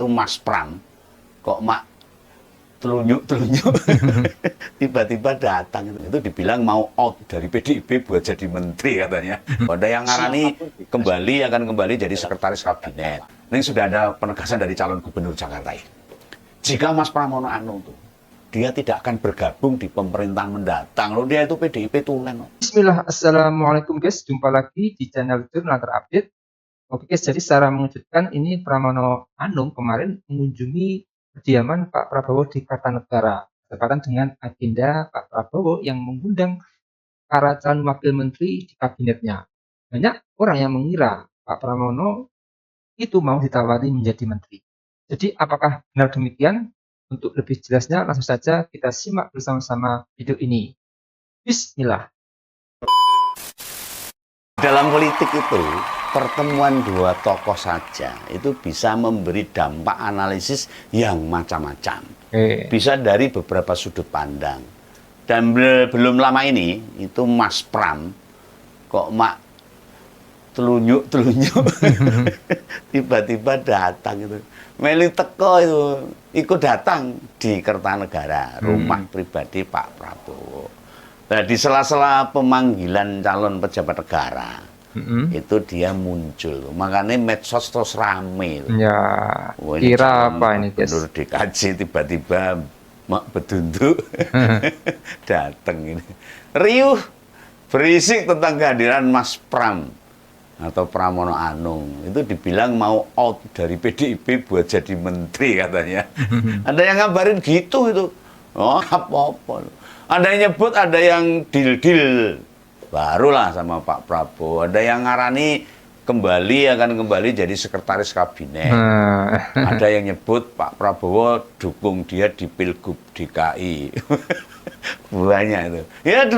itu Mas Pram, kok mak telunjuk-telunjuk tiba-tiba datang itu dibilang mau out dari PDIP buat jadi menteri katanya. Ada yang ngarani akan kembali jadi sekretaris kabinet. Ini sudah ada penegasan dari calon gubernur Jakarta. Jika Mas Pramono Anung tuh dia tidak akan bergabung di pemerintahan mendatang, loh dia itu PDIP tulen. Bismillah, assalamualaikum guys, jumpa lagi di channel Jurnal Terupdate. Oke guys, jadi secara mengejutkan ini Pramono Anung kemarin mengunjungi kediaman Pak Prabowo di Kartanegara bertepatan dengan agenda Pak Prabowo yang mengundang para calon wakil menteri di kabinetnya. Banyak orang yang mengira Pak Pramono itu mau ditawari menjadi menteri. Jadi apakah benar demikian? Untuk lebih jelasnya langsung saja kita simak bersama-sama video ini. Bismillah. Dalam politik itu, pertemuan dua tokoh saja itu bisa memberi dampak analisis yang macam-macam. Bisa dari beberapa sudut pandang. Dan belum lama ini, itu Mas Pram, kok mak telunjuk-telunjuk, tiba-tiba datang itu. Meli teko itu, ikut datang di Kertanegara, rumah pribadi Pak Prabowo. Nah, di sela-sela pemanggilan calon pejabat negara, itu dia muncul. Makanya medsos terus rame. Ya, kira apa ini guys? Menurut DKJ tiba-tiba mak bedunduk datang ini. Riuh, berisik tentang kehadiran Mas Pram atau Pramono Anung. Itu dibilang mau out dari PDIP buat jadi menteri katanya. Ada yang ngabarin gitu itu. Oh, apa-apa. Ada yang nyebut, ada yang deal-deal barulah sama Pak Prabowo. Ada yang ngarani akan kembali jadi sekretaris kabinet. Ada yang nyebut Pak Prabowo dukung dia di Pilgub DKI. Banyak itu. Ya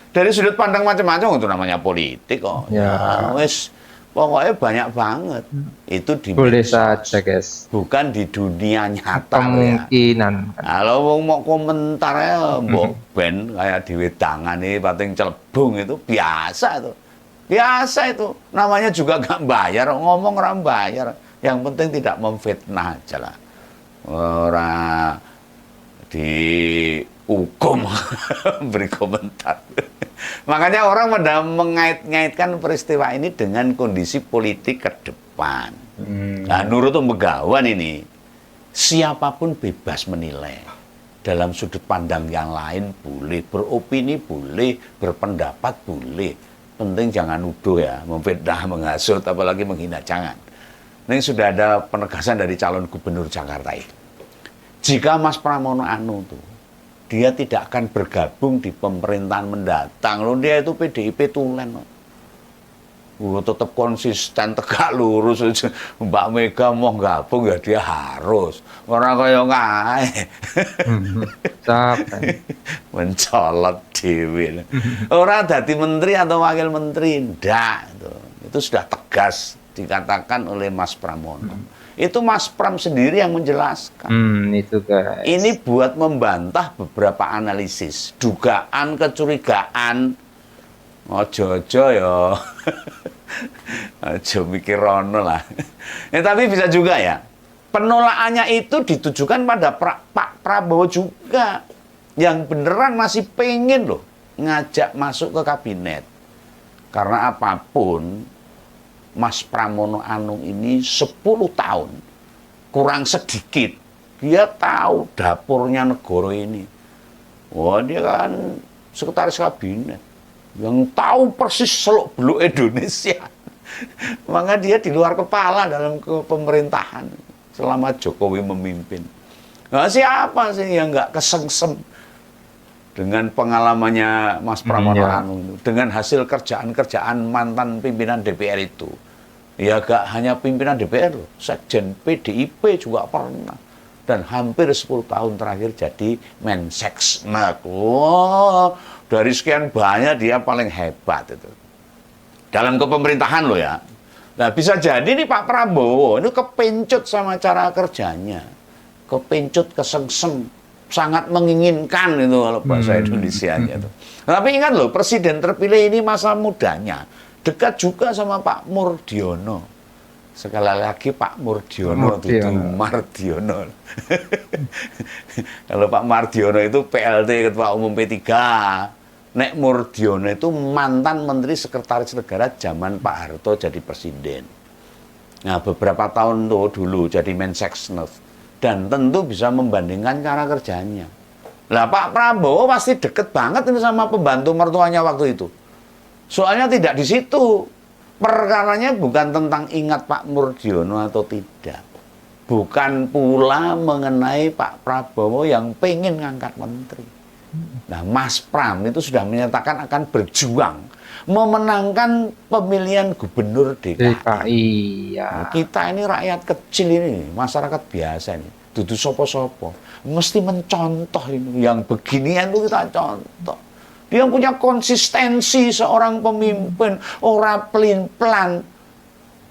dari sudut pandang macam-macam itu namanya politik kok. Ya, wes pokoknya banyak banget. Itu di boleh saja guys. Bukan di dunia nyata. Kemungkinan. Ya. Kalau mau komentar ya, ben kayak di wedangan ini pating celebung itu biasa itu. Biasa itu. Namanya juga nggak bayar, ngomong orang bayar. Yang penting tidak memfitnah aja lah. Orang dihukum beri komentar. Makanya orang pada mengait-ngaitkan peristiwa ini dengan kondisi politik ke depan. Nah, menurut Begawan ini, siapapun bebas menilai. Dalam sudut pandang yang lain boleh, beropini boleh, berpendapat boleh. Penting jangan nuduh ya, memfitnah, menghasut, apalagi menghina, jangan. Ini sudah ada penegasan dari calon gubernur Jakarta ini. Jika Mas Pramono Anung tuh dia tidak akan bergabung di pemerintahan mendatang. Loh, dia itu PDIP tulen. Tetap konsisten, tegak lurus. Mbak Mega mau gabung ya dia harus. Orang kaya ngae. Mencolot dewi. Orang dadi menteri atau wakil menteri. Ndak. Itu sudah tegas dikatakan oleh Mas Pramono. Itu Mas Pram sendiri yang menjelaskan. Itu guys. Ini buat membantah beberapa analisis, dugaan, kecurigaan. Ojo-ojo ya. Ojo mikir rono lah. Ya, tapi bisa juga ya. Penolakannya itu ditujukan pada Pak Prabowo juga. Yang beneran masih pengen loh ngajak masuk ke kabinet. Karena apapun, Mas Pramono Anung ini 10 tahun, kurang sedikit, dia tahu dapurnya negara ini. Wah, dia kan sekretaris kabinet, yang tahu persis seluk-beluk Indonesia. Maka dia di luar kepala dalam pemerintahan selama Jokowi memimpin. Nah, siapa sih yang nggak kesengsem dengan pengalamannya Mas Pramono Anung, dengan hasil kerjaan-kerjaan mantan pimpinan DPR itu? Ya gak hanya pimpinan DPR, Sekjen PDIP juga pernah. Dan hampir 10 tahun terakhir jadi Mensesnek. Wow, dari sekian banyak dia paling hebat itu. Dalam kepemerintahan loh ya. Nah, bisa jadi nih Pak Prabowo ini kepencut sama cara kerjanya. Kepencut, kesengsem, sangat menginginkan itu kalau bahasa Indonesianya itu. Tapi ingat loh, presiden terpilih ini masa mudanya dekat juga sama Pak Murdiono. Sekali lagi Pak Murdiono, itu Mardiono. Kalau Pak Mardiono itu PLT Ketua Umum P3, Nek Murdiono itu mantan Menteri Sekretaris Negara zaman Pak Harto jadi presiden. Nah, beberapa tahun tuh dulu jadi Mensesnek, dan tentu bisa membandingkan cara kerjanya. Lah Pak Prabowo pasti deket banget ini sama pembantu mertuanya waktu itu. Soalnya tidak di situ. Perkaranya bukan tentang ingat Pak Murdiono atau tidak. Bukan pula mengenai Pak Prabowo yang pengen ngangkat menteri. Nah, Mas Pram itu sudah menyatakan akan berjuang memenangkan pemilihan gubernur DKI. Ya. Nah, kita ini rakyat kecil ini, masyarakat biasa ini, dudu sopo-sopo, mesti mencontoh ini. Yang beginian itu kita contoh. Dia punya konsistensi seorang pemimpin, ora pelin-pelan.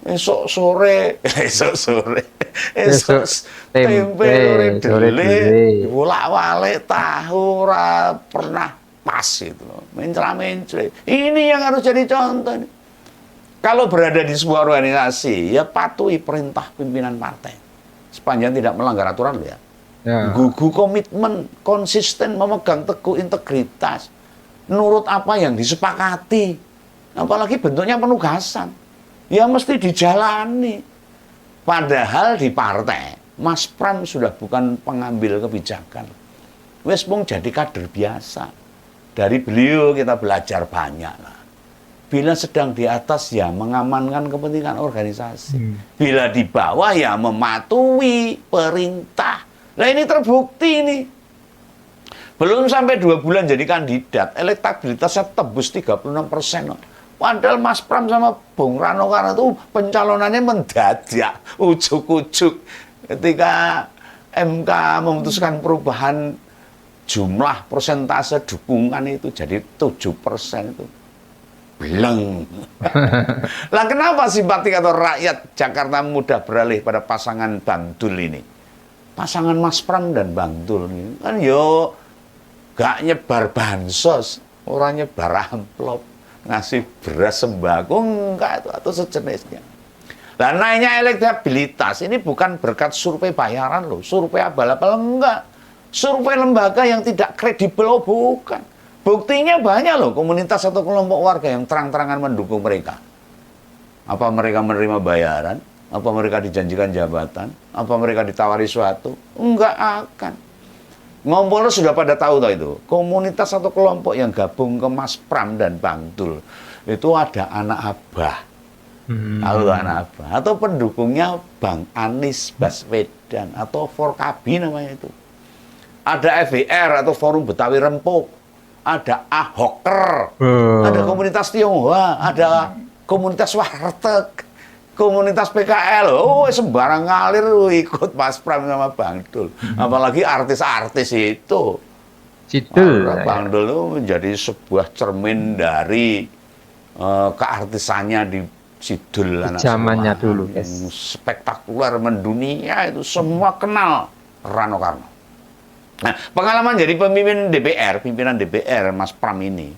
Esok sore, esok tempe sore dele, bolak-balik tahu ora pernah pas itu loh. Mencela-mencela. Ini yang harus jadi contoh. Kalau berada di sebuah organisasi, ya patuhi perintah pimpinan partai. Sepanjang tidak melanggar aturan ya. Gugu komitmen, konsisten memegang teguh integritas. Nurut apa yang disepakati, apalagi bentuknya penugasan, ya mesti dijalani. Padahal di partai, Mas Pram sudah bukan pengambil kebijakan, wes mung jadi kader biasa. Dari beliau kita belajar banyak lah. Bila sedang di atas ya mengamankan kepentingan organisasi, bila di bawah ya mematuhi perintah. Nah ini terbukti nih. Belum sampai 2 bulan jadi kandidat, elektabilitasnya tembus 36%. Padahal Mas Pram sama Bung Rano Karno itu pencalonannya mendadak, ujuk-ujuk. Ketika MK memutuskan perubahan jumlah persentase dukungan itu jadi 7% itu. Beleng. Lah kenapa simpati atau rakyat Jakarta mudah beralih pada pasangan Bang Dul ini? Pasangan Mas Pram dan Bang Dul ini kan yo gak nyebar bansos, orang nyebar amplop, ngasih beras sembako, enggak itu, atau sejenisnya. Nah, naiknya elektabilitas ini bukan berkat survei bayaran loh, survei abal-abal enggak. Survei lembaga yang tidak kredibel, oh bukan. Buktinya banyak loh, komunitas atau kelompok warga yang terang-terangan mendukung mereka. Apa mereka menerima bayaran? Apa mereka dijanjikan jabatan? Apa mereka ditawari suatu? Enggak akan. Ngompolnya sudah pada tahu itu. Komunitas atau kelompok yang gabung ke Mas Pram dan Bang Dul itu ada anak abah. Tahu anak abah atau pendukungnya Bang Anies Baswedan atau Forkabi namanya itu. Ada FBR atau Forum Betawi Rempuk. Ada Ahoker. Ada komunitas Tionghoa, ada komunitas Warteg. Komunitas PKL, oh sembarang ngalir ikut Mas Pram sama Bang Dul. Apalagi artis-artis itu. Bang Dul itu menjadi sebuah cermin dari keartisannya di Sidul zamannya dulu, spektakuler mendunia itu semua kenal Rano Karno. Nah, pengalaman jadi pemimpin DPR, pimpinan DPR Mas Pram ini,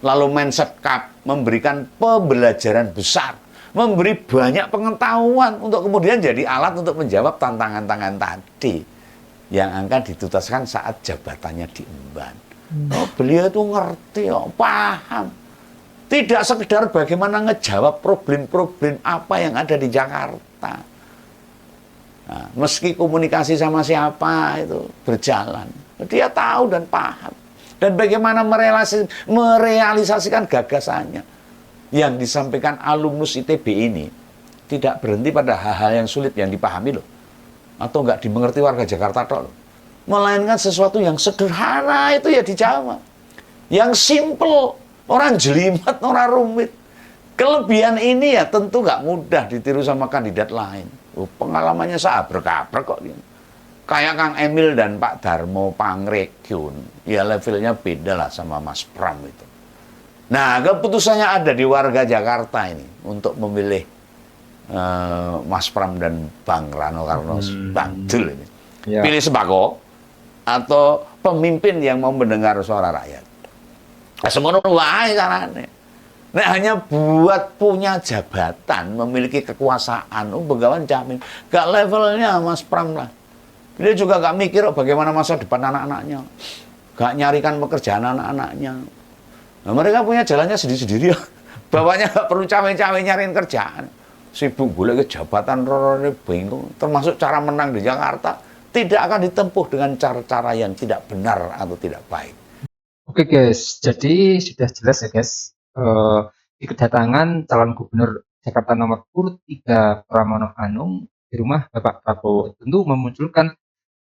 lalu Mensekap memberikan pembelajaran besar, memberi banyak pengetahuan untuk kemudian jadi alat untuk menjawab tantangan-tantangan tadi yang akan dituntaskan saat jabatannya diemban. Oh, beliau itu ngerti, oh, paham. Tidak sekedar bagaimana ngejawab problem-problem apa yang ada di Jakarta. Nah, meski komunikasi sama siapa itu berjalan, dia tahu dan paham. Dan bagaimana merealisasikan gagasannya. Yang disampaikan alumnus ITB ini tidak berhenti pada hal-hal yang sulit yang dipahami loh, atau nggak dimengerti warga Jakarta loh, melainkan sesuatu yang sederhana itu ya dijawab, yang simple, orang jelimet, orang rumit. Kelebihan ini ya tentu nggak mudah ditiru sama kandidat lain. Pengalamannya seabrek-abrek kok ini. Kayak Kang Emil dan Pak Darmo Pangrekyun, ya levelnya beda lah sama Mas Pram itu. Nah, keputusannya ada di warga Jakarta ini untuk memilih Mas Pram dan Bang Rano Karno, Bang Dul ini. Ya. Pilih sembako atau pemimpin yang mau mendengar suara rakyat. Semono wae carane. Nek hanya buat punya jabatan, memiliki kekuasaan, Bengawan Camin, gak levelnya Mas Pram lah. Dia juga gak mikir bagaimana masa depan anak-anaknya, gak nyarikan pekerjaan anak-anaknya. Nah, mereka punya jalannya sendiri-sendiri ya. Bapaknya gak perlu cawe-cawe nyariin kerjaan. Sibuk boleh ke jabatan, bingung. Termasuk cara menang di Jakarta, tidak akan ditempuh dengan cara-cara yang tidak benar atau tidak baik. Oke guys, jadi sudah jelas ya guys, di kedatangan calon gubernur Jakarta nomor urut 3 Pramono Anung di rumah Bapak Prabowo tentu memunculkan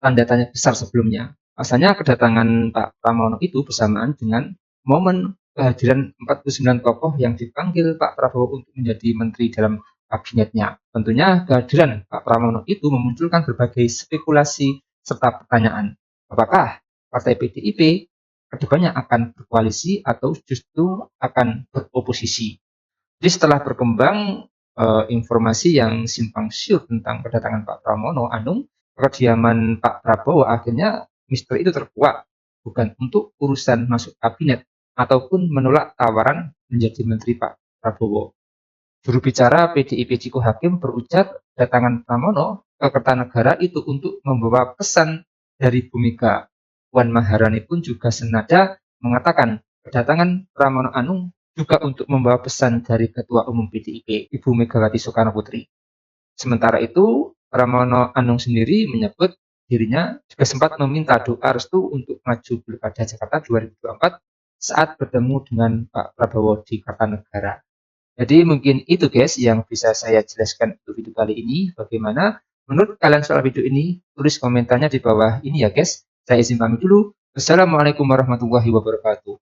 tanda tanya besar sebelumnya. Asalnya kedatangan Pak Pramono itu bersamaan dengan momen kehadiran 49 tokoh yang dipanggil Pak Prabowo untuk menjadi menteri dalam kabinetnya. Tentunya kehadiran Pak Pramono itu memunculkan berbagai spekulasi serta pertanyaan. Apakah Partai PDIP kedepannya akan berkoalisi atau justru akan beroposisi? Jadi setelah berkembang informasi yang simpang siur tentang kedatangan Pak Pramono Anung, kediaman Pak Prabowo akhirnya misteri itu terkuak, bukan untuk urusan masuk kabinet ataupun menolak tawaran menjadi menteri Pak Prabowo. Juru bicara PDIP Ciko Hakim berujar kedatangan Pramono ke Kertanegara itu untuk membawa pesan dari Bu Mega. Puan Maharani pun juga senada mengatakan kedatangan Pramono Anung juga untuk membawa pesan dari Ketua Umum PDIP, Ibu Megawati Soekarno Putri. Sementara itu, Pramono Anung sendiri menyebut dirinya juga sempat meminta doa restu untuk maju Pilkada Jakarta 2024 saat bertemu dengan Pak Prabowo di Kertanegara. Jadi mungkin itu guys yang bisa saya jelaskan untuk video kali ini. Bagaimana menurut kalian soal video ini? Tulis komentarnya di bawah ini ya guys. Saya izin pamit dulu. Wassalamualaikum warahmatullahi wabarakatuh.